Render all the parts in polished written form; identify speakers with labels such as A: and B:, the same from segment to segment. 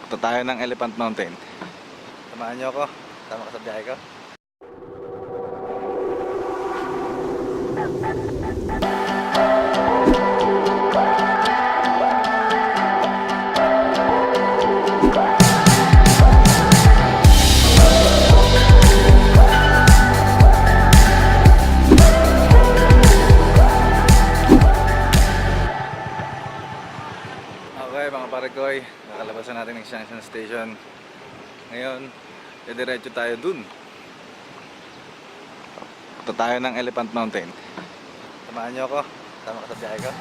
A: Punta tayo ng Elephant Mountain. Samahan niyo ako. Tama ka sa biyahe ko. Okay mga parekoy, nakalabasan natin ng Xiangshan Station. Ngayon, diretso tayo dun. Punta tayo ng Elephant Mountain. Samahan niyo ako. Tama ka sa biyahe ko.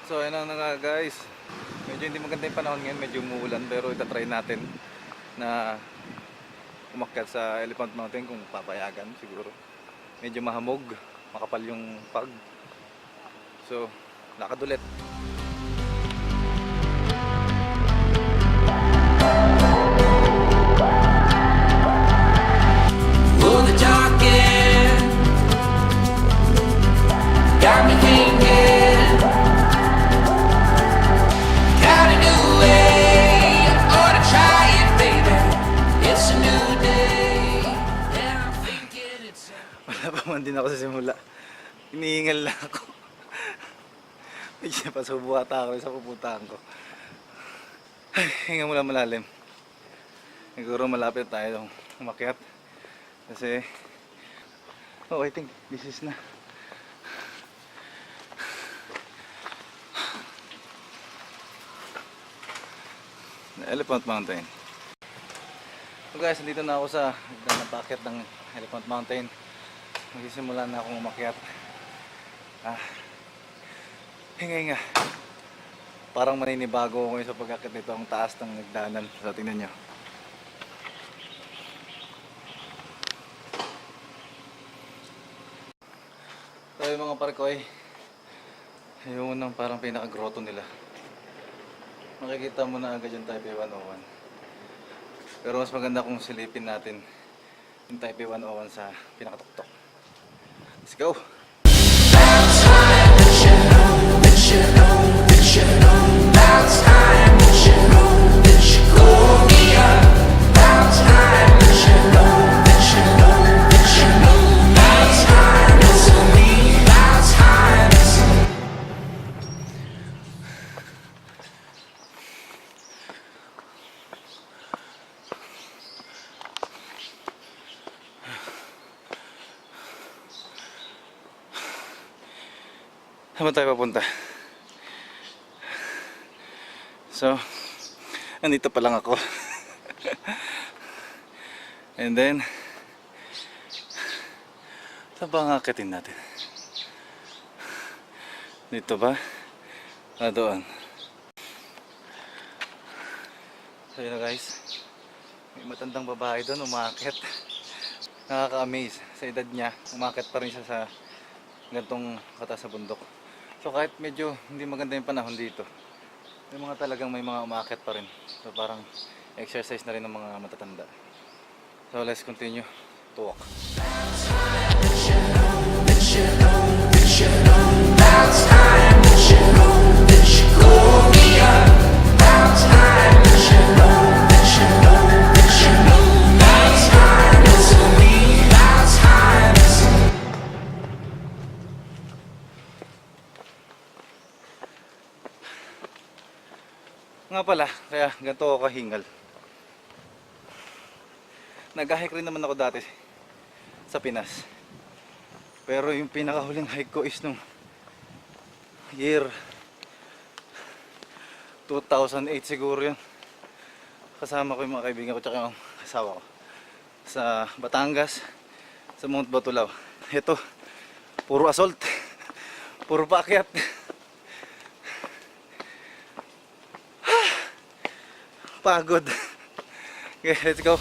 A: So ayun na nga guys. Medyo hindi maganda yung panahon ngayon, medyo umuulan, pero itatry natin na umakyat sa Elephant Mountain kung papayagan siguro. Medyo mahamog, makapal yung pag. So, lakad ulit.
B: Oh, the dark end got me thinking. Got a new way, ought to try it, baby. It's a new day, and I'm thinking it's
A: Wala pa man din ako sa simula. Hinihingal lang ako. Medyo napasubo ata ako sa pupuntahan ko. Ay, hinga mula malalim. Siguro malapit tayo umakyat. Kasi, oh I think this is na. Elephant Mountain. So guys, nandito na ako sa napakit ng Elephant Mountain. Magsisimula na akong umakyat. Hinga. Parang maninibago ako sa pagkakit nito. Ang taas ng nagdaanan. So tingnan nyo. So yung mga parkoy, yung unang parang pinaka-grotto nila. Makikita mo na agad yung Taipei 101. Pero mas maganda kung silipin natin yung Taipei 101 sa pinakatuktok. Let's go! Saan tayo papunta? So, andito pa lang ako. And then, saan ba ang akitin natin? Dito ba? Doon. So yun na guys. May matandang babae doon, umakit. Nakaka-amaze. Sa edad niya, umakit pa rin siya sa gantong kataas sa bundok. So kahit medyo hindi maganda yung panahon dito, may mga talagang may mga umakyat pa rin. So parang exercise na rin ng mga matatanda. So let's continue to walk. Nga pala, kaya ganito ako kahingal. Nag-hike rin naman ako dati sa Pinas. Pero yung pinakahuling hike ko is nung year 2008 siguro yun. Kasama ko yung mga kaibigan ko tsaka yung asawa ko. Sa Batangas, sa Mount Batulao. Ito, puro assault. Puro paakyat. Pagod. Okay, let's go.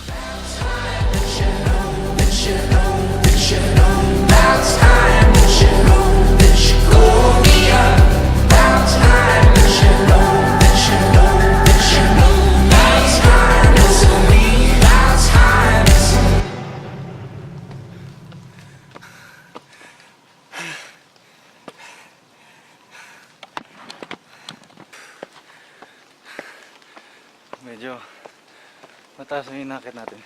A: Mataas yung inakit natin.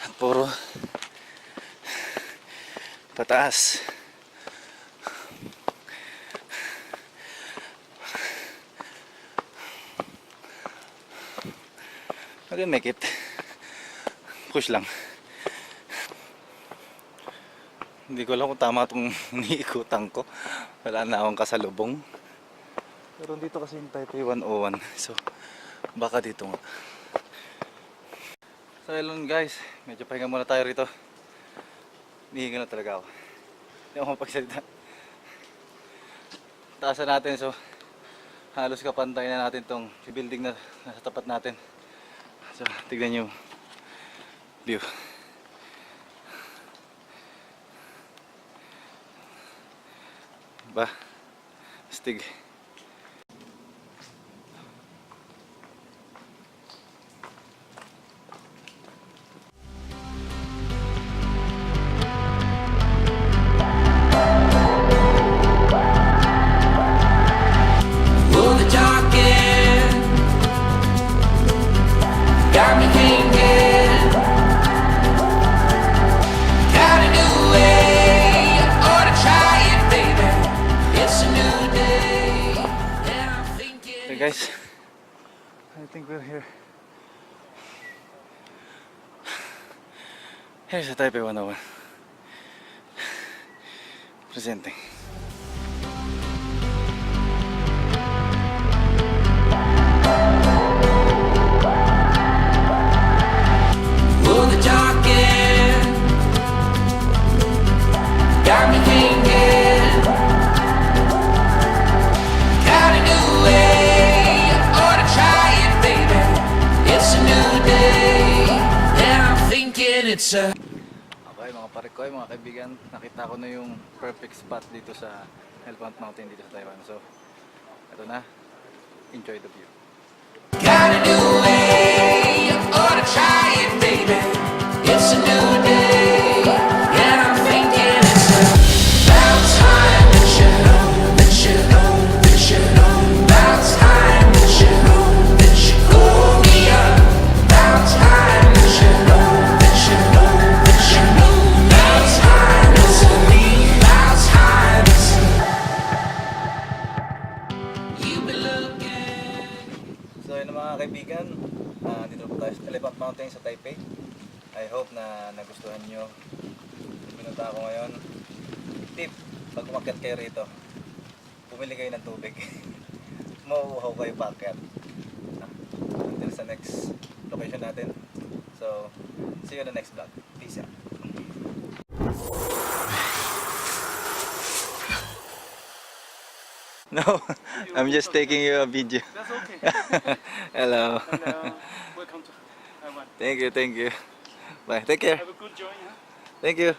A: At puro pataas. I can make it. Push lang. Hindi ko alam kung tama itong niikutan ko. Wala na akong kasalubong. Pero dito kasi yung Taipei 101. So, baka dito nga. So, ayun guys. Medyo pahinga muna tayo rito. Nihinga na talaga ako. Hindi ako mapagsalita. Taasan natin. So, halos kapantay na natin tong building na nasa tapat natin. So, tignan nyo view. Ba? Stig.
B: Oh, the dark end got me thinking. Got a new way, ought to try it, baby. It's a new day, and I'm thinking.
A: Hey guys, I think we're here. Here's the Taipei 101. Presenting.
B: Oh, the dark end got me thinking. Got a new way, ought to try it, baby. It's a new day, and I'm thinking it's a.
A: Okay mga pare ko, mga kaibigan, nakita ko na yung perfect spot dito sa Elephant Mountain dito sa Taiwan. So, ito na. Enjoy the view.
B: Got a new way, ought to try it, baby. It's a new day, and I'm thinking it's about time that you know, that you know, that you know. About time that you know, that you pull me up. About time that you know, that you know, that you know. About time it's me, about time it's you've been looking.
A: So yun mga kaibigan, dito po tayo sa Elephant Mountain sa Taipei. I hope na nagustuhan nyo yung pinunta ako ngayon. Tip, pag umakyat kayo rito, pumili kayo ng tubig. Mauuhaw kayo paakyat. Until sa next location natin. So, see you in the next vlog. Peace out. No, I'm just taking you a video.
C: That's okay.
A: Hello.
C: And welcome to Taiwan.
A: Thank you, thank you. Bye. Take care.
C: Have a good journey. Huh?
A: Thank you.